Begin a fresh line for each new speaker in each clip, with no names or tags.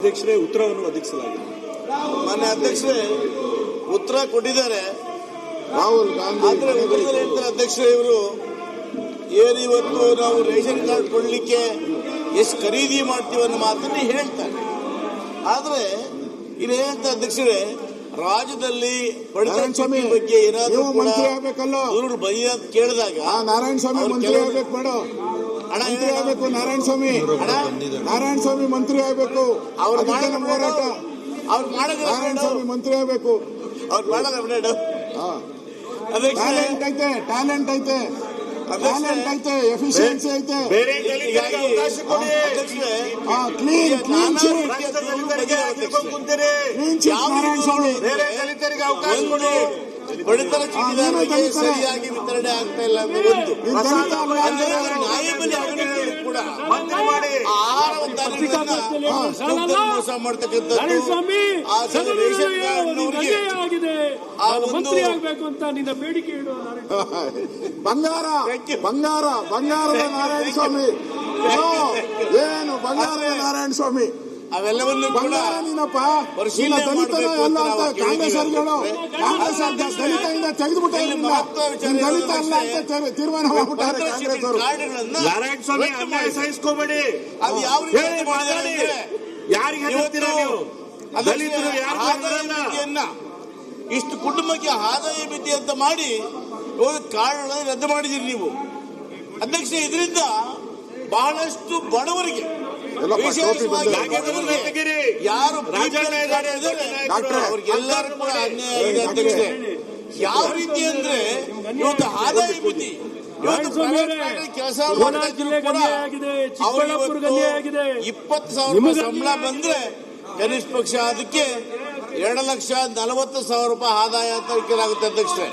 ಅಧ್ಯಕ್ಷರೇ ಉತ್ತರವನ್ನು ಒದಗಿಸಲಾಗಿದೆ.
ಮಾನ್ಯ ಅಧ್ಯಕ್ಷರೇ ಉತ್ತರ ಕೊಟ್ಟಿದ್ದಾರೆ.
ರಾಹುಲ್ ಗಾಂಧಿ
ಆದ್ರೆ ಉತ್ತರದಲ್ಲಿ ಹೇಳ್ತಾರೆ ಅಧ್ಯಕ್ಷರೇ, ಇವರು ಏನು ಇವತ್ತು ನಾವು ರೇಷನ್ ಕಾರ್ಡ್ ಕೊಡ್ಲಿಕ್ಕೆ ಎಷ್ಟು ಖರೀದಿ ಮಾಡ್ತೀವಿ ಅನ್ನೋ ಮಾತನ್ನು ಹೇಳ್ತಾರೆ. ಆದ್ರೆ ಇಲ್ಲಿ ಏನಂತ ಅಧ್ಯಕ್ಷರೇ, ರಾಜ್ಯದಲ್ಲಿ
ನಾರಾಯಣಸ್ವಾಮಿ
ಬಗ್ಗೆ ಏನಾದರೂ
ಮಂತ್ರಿ ಆಗ್ಬೇಕಲ್ಲ
ದೂರು ಬೈಯ ಕೇಳಿದಾಗ
ನಾರಾಯಣಸ್ವಾಮಿ ಮಂತ್ರಿ ಆಗ್ಬೇಕು ಬೇಡ, ಮಂತ್ರಿ ಆಗ್ಬೇಕು ನಾರಾಯಣಸ್ವಾಮಿ, ನಾರಾಯಣಸ್ವಾಮಿ ಮಂತ್ರಿ ಆಗ್ಬೇಕು.
ಅವ್ರು
ಹೋರಾಟ
ಅವ್ರು ಮಾಡಿದ್ರೆ
ನಾರಾಯಣಸ್ವಾಮಿ ಮಂತ್ರಿ ಆಗ್ಬೇಕು.
ಅವ್ರು ಮಾಡಿದ್ರೆ
ಟ್ಯಾಲೆಂಟ್ ಐತೆ, ಟ್ಯಾಲೆಂಟ್ ಐತೆ, ಟ್ಯಾಲೆಂಟ್ ಐತೆ, ಎಫಿಷಿಯನ್ಸಿ ಐತೆ. ಕ್ಲೀನ್ ಕ್ಲೀನ್ ನಾರಾಯಣಸ್ವಾಮಿ
ಬಡತನ ಚೀಟಿದಾರರಿಗೆ ಸರಿಯಾಗಿ ವಿತರಣೆ ಆಗ್ತಾ ಇಲ್ಲ ಅನ್ನೋ ಒಂದು ನ್ಯಾಯಬೆಲೆ ಕೂಡ ಆಹಾರ ಮೋಸ ಮಾಡ್ತಕ್ಕಂಥದ್ದು
ಮಂತ್ರಿ ಆಗ್ಬೇಕು ಅಂತ ನಿನ್ನ ಬೇಡಿಕೆ ಇಡುವ
ಬಂಗಾರ ಬಂಗಾರ ಬಂಗಾರದ ನಾರಾಯಣಸ್ವಾಮಿ, ಏನು ಬಂಗಾರದ ನಾರಾಯಣಸ್ವಾಮಿ
ಅವೆಲ್ಲವನ್ನು
ಬಂಗಾರ ನೀನಪ್ಪ. ದಲಿತನ ಎಲ್ಲ ಅಂತ ಕಾಂಗ್ರೆಸ್ ಅವರುಗಳು ಕಾಂಗ್ರೆಸ್ ದಲಿತದಿಂದ ತೆಗೆದುಬಿಟ್ಟೆ, ದಲಿತ ಅಲ್ಲ ಅಂತ ತೀರ್ಮಾನ ಮಾಡ್ಬಿಟ್ಟಾರೆ ಕಾಂಗ್ರೆಸ್ ಅವರು.
ನಾರಾಯಣಸ್ವಾಮಿ ಅನ್ಯಾಯ ಸಹಿಸ್ಕೋಬೇಡಿ.
ಅದು ಯಾವ ರೀತಿ ಮಾಡಿದ್ದಾರೆ
ಯಾರಿಗೆ ಹೇಳ್ತೀರಾ ನೀವು? ದಲಿತರು ಯಾರು
ಇಷ್ಟು ಕುಟುಂಬಕ್ಕೆ ಆದಾಯ ಮಿತಿ ಅಂತ ಮಾಡಿ ಕಾರ್ಡ್ಗಳನ್ನು ರದ್ದು ಮಾಡಿದಿರಿ ನೀವು ಅಧ್ಯಕ್ಷ. ಇದರಿಂದ ಬಹಳಷ್ಟು ಬಡವರಿಗೆ ಯಾರು ಅವ್ರಿಗೆಲ್ಲರೂ ಕೂಡ ಅನ್ಯಾಯ ಇದೆ ಅಧ್ಯಕ್ಷ. ಯಾವ ರೀತಿ ಅಂದ್ರೆ ಇವತ್ತು ಆದಾಯ ಮಿತಿ ಕೆಲಸ $20,000 ಸಂಬಳ ಬಂದ್ರೆ ಕನಿಷ್ಠ ಪಕ್ಷ ಅದಕ್ಕೆ $2,40,000 ಆದಾಯ ಅಂತ ಇಕ್ಕಲಾಗುತ್ತೆ ಅಧ್ಯಕ್ಷರೇ.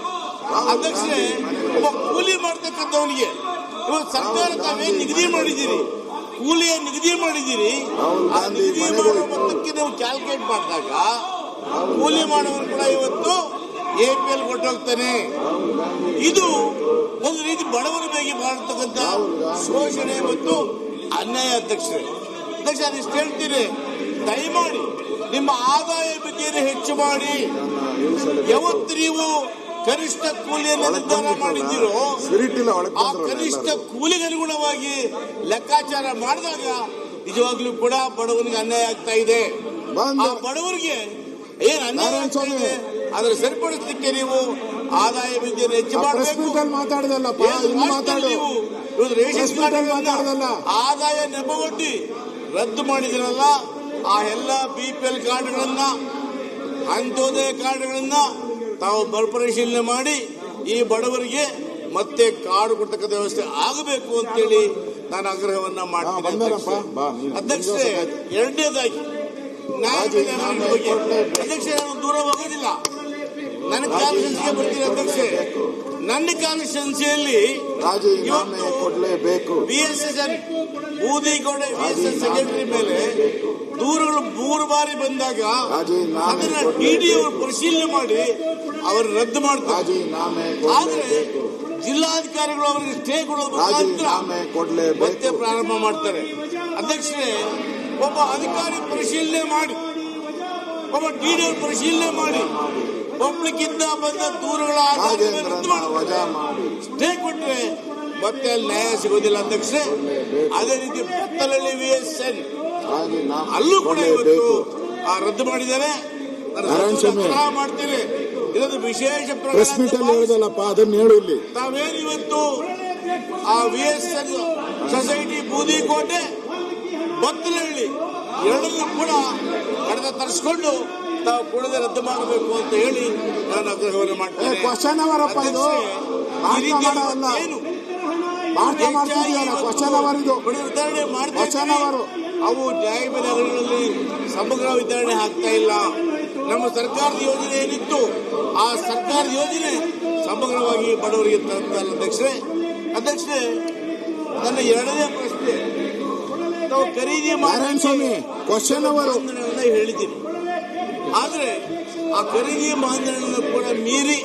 ಅಧ್ಯಕ್ಷರೇ, ಒಬ್ಬ ಕೂಲಿ ಮಾಡ್ತಕ್ಕಂಥವನಿಗೆ ಇವತ್ತು ಸರ್ಕಾರ ತಾವೇನು ನಿಗದಿ ಮಾಡಿದ್ದೀರಿ, ಕೂಲಿಯ ನಿಗದಿ ಮಾಡಿದ್ದೀರಿ, ಆ ನಿಗದಿ ಮಾಡುವ ಮೊತ್ತಕ್ಕೆ ನೀವು ಕ್ಯಾಲ್ಕುಲೇಟ್ ಮಾಡಿದಾಗ ಕೂಲಿ ಮಾಡುವವರು ಕೂಡ ಇವತ್ತು APL ಕೊಟ್ಟೋಗ್ತಾನೆ. ಇದು ಒಂದು ರೀತಿ ಬಡವರ ಬಗ್ಗೆ ಮಾಡತಕ್ಕಂಥ ಶೋಷಣೆ ಮತ್ತು ಅನ್ಯಾಯ ಅಧ್ಯಕ್ಷರೇ. ಅಧ್ಯಕ್ಷ, ಅದಿಷ್ಟು ಹೇಳ್ತೀನಿ, ದಯಮಾಡಿ ನಿಮ್ಮ ಆದಾಯ ಮಿತಿಯನ್ನು ಹೆಚ್ಚು ಮಾಡಿ. ಯಾವತ್ತು ನೀವು ಕನಿಷ್ಠ ಕೂಲಿಯನ್ನು ನಿರ್ಧಾರ ಮಾಡಿದ್ದೀರೋ ಆ ಕನಿಷ್ಠ ಕೂಲಿಗೆ ಅನುಗುಣವಾಗಿ ಲೆಕ್ಕಾಚಾರ ಮಾಡಿದಾಗ ನಿಜವಾಗ್ಲೂ ಕೂಡ ಬಡವನಿಗೆ ಅನ್ಯಾಯ ಆಗ್ತಾ ಇದೆ. ಆ ಬಡವರಿಗೆ ಏನ್ ಅನ್ಯಾಯ ಆಗ್ತಾ ಇದೆ ಅದರ ಸರಿಪಡಿಸಲಿಕ್ಕೆ ನೀವು ಆದಾಯ ಮಿತಿಯನ್ನು ಹೆಚ್ಚು ಮಾಡಬೇಕು.
ಮಾತಾಡದಲ್ಲಪ್ಪ,
ನೀವು ರೇಷನ್ ಕಾರ್ಡ್ ಆದಾಯ ನೆಪವೊಡ್ಡಿ ರದ್ದು ಮಾಡಿದಿರಲ್ಲ, ಆ ಎಲ್ಲ BPL ಕಾರ್ಡ್ಗಳನ್ನ, ಅಂತ್ಯೋದಯ ಕಾರ್ಡ್ಗಳನ್ನ ತಾವು ಪರಿಶೀಲನೆ ಮಾಡಿ ಈ ಬಡವರಿಗೆ ಮತ್ತೆ ಕಾರ್ಡ್ ಕೊಡ್ತಕ್ಕಂಥ ವ್ಯವಸ್ಥೆ ಆಗಬೇಕು ಅಂತೇಳಿ ನಾನು ಆಗ್ರಹವನ್ನ ಮಾಡ್ತೀನಿ ಅಧ್ಯಕ್ಷರೇ. ಎರಡನೇದಾಗಿ ಬಗ್ಗೆ ಅಧ್ಯಕ್ಷ, ನಾನು ದೂರ ಹೋಗೋದಿಲ್ಲ, ನನ್ನ ಕಾನ್ಸ್ಟಿಟ್ಯೂನ್ಸಿಗೆ ಬರ್ತೀನಿ ಅಧ್ಯಕ್ಷೆ. ನನ್ನ ಕಾನ್ಸ್ಟಿಟ್ಯೂನ್ಸಿಯಲ್ಲಿ BSSN ಬೂದಿಗೌಡ BSS ಸೆಕ್ರೆಟರಿ ಮೇಲೆ ದೂರುಗಳು 3 ಬಾರಿ ಬಂದಾಗ ಅದನ್ನ DD ಅವರು ಪರಿಶೀಲನೆ ಮಾಡಿ ಅವರು ರದ್ದು ಮಾಡ್ತಾರೆ. ಆದ್ರೆ ಜಿಲ್ಲಾಧಿಕಾರಿಗಳು ಅವರಿಗೆ ಸ್ಟೇ ಕೊಡೋದು ಮತ್ತೆ ಪ್ರಾರಂಭ ಮಾಡ್ತಾರೆ. ಅಧ್ಯಕ್ಷರೇ, ಒಬ್ಬ ಅಧಿಕಾರಿ ಪರಿಶೀಲನೆ ಮಾಡಿ, ಒಬ್ಬ DD ಅವರು ಪರಿಶೀಲನೆ ಮಾಡಿ ಪಬ್ಲಿಕ್ ಇಂದ ಬಂದ ದೂರುಗಳ ಆಧಾರದ ರದ್ದು ಮಾಡಿ ಸ್ಟೇ ಕೊಟ್ರೆ ಮತ್ತೆ ಅಲ್ಲಿ ನ್ಯಾಯ ಸಿಗೋದಿಲ್ಲ ಅಧ್ಯಕ್ಷರೇ. ಅದೇ ರೀತಿ ಬೆತ್ತಲಹಳ್ಳಿ VSN ಅಲ್ಲೂ ಕೂಡ ಇವತ್ತು ರದ್ದು ಮಾಡಿದ್ದಾರೆ. ಮಾಡ್ತೀವಿ, ಇದೊಂದು ವಿಶೇಷ ತಾವೇನು ಇವತ್ತು ಆ VSN ಸೊಸೈಟಿ ಬೂದಿಕೋಟೆ ಬೆತ್ತಲಹಳ್ಳಿ ಎರಡನ್ನೂ ಕೂಡ ಕಡತ ತರಿಸಿಕೊಂಡು ತಾವು ಕೂಡಲೇ ರದ್ದು ಮಾಡಬೇಕು ಅಂತ ಹೇಳಿ ನಾನು ಆಗ್ರಹವನ್ನು ಮಾಡ್ತೇನೆ. ವಿತರಣೆ ಮಾಡ್ತಾರೆ, ಅವು ನ್ಯಾಯಬೆಲೆಗಳಲ್ಲಿ ಸಮಗ್ರ ವಿತರಣೆ ಆಗ್ತಾ ಇಲ್ಲ. ನಮ್ಮ ಸರ್ಕಾರದ ಯೋಜನೆ ಏನಿತ್ತು ಆ ಸರ್ಕಾರದ ಯೋಜನೆ ಸಮಗ್ರವಾಗಿ ಬಡವರಿಗೆ ತಲುಪ್ತಲ್ಲ ಅಧ್ಯಕ್ಷರೇ. ಅಧ್ಯಕ್ಷರೇ, ನನ್ನ ಎರಡನೇ ಪ್ರಶ್ನೆ, ನಾವು ಖರೀದಿ ಹೇಳಿದ್ದೀನಿ, ಆದ್ರೆ ಆ ಖರೀದಿ ಮಾನದಂಡವನ್ನು ಕೂಡ ಮೀರಿ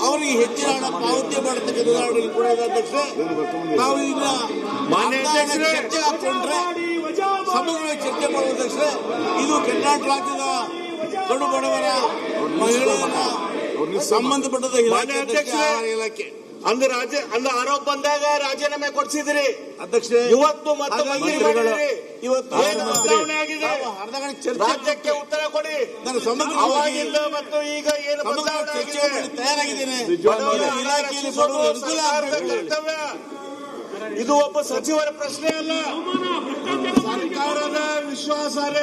ಅವರಿಗೆ ಹೆಚ್ಚಿನ ಹಣ ಪಾವತಿ ಮಾಡತಕ್ಕಂಥ ಉದಾಹರಣೆಗಳು ಕೂಡ ಇದೆ ಅಧ್ಯಕ್ಷ. ನಾವು ಈಗ ಚರ್ಚೆ ಹಾಕೊಂಡ್ರೆ ಸಮಗ್ರವಾಗಿ ಚರ್ಚೆ ಮಾಡುವ ಅಧ್ಯಕ್ಷರೇ. ಇದು ಕರ್ನಾಟಕ ರಾಜ್ಯದ ಕಡು ಬಡವರ ಮಹಿಳೆಯರ ಸಂಬಂಧಪಟ್ಟದ ಇಲಾಖೆ.
ಅಂದು ಆರೋಪ ಬಂದಾಗ ರಾಜೀನಾಮೆ ಕೊಡಿಸಿದ್ರಿ
ಅಧ್ಯಕ್ಷರೇ.
ಇವತ್ತು ಮತ್ತೆ
ಇವತ್ತು
ಬದಲಾವಣೆ ಆಗಿದೆ.
ಅರ್ಧ ಗಂಟೆ ಚರ್ಚೆ
ರಾಜ್ಯಕ್ಕೆ ಉತ್ತರ ಕೊಡಿ.
ನಾನು ಸಮಗ್ರವಾಗಿ
ಅವಾಗಿಂದ ಮತ್ತು ಈಗ ಏನು ಬದಲಾವಣೆ
ಚರ್ಚೆ
ಆಗಿದೆ?
ಮಾಡಿ ತಯಾರಾಗಿದ್ದೇನೆ.
ಬಡವರ
ಇಲಾಖೆಯಲ್ಲಿ
ರಕ್ಷಿಸೋದು
ಬಡವರ ಅನುಕೂಲ
ಸರ್ಕಾರದ
ಆಗಬೇಕು.
ಕರ್ತವ್ಯ. ಇದು ಒಬ್ಬ ಸಚಿವರ ಪ್ರಶ್ನೆ ಅಲ್ಲ, ಸರ್ಕಾರದ ವಿಶ್ವಾಸಾರ್ಹ